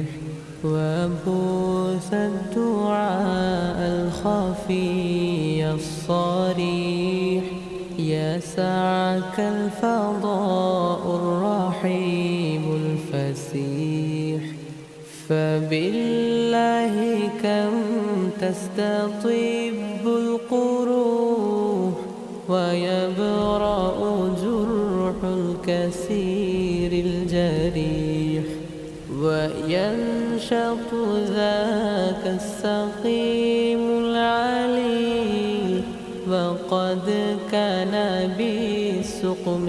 الريح وبوث الدعاء الخفي الصريح يسعك الفضاء الرحيم الفسيح فبالله كم تستطيب القروح ويبرأ جرح الكسير الجريح وينشط ذاك السقيم العليل وقد كان بالسقم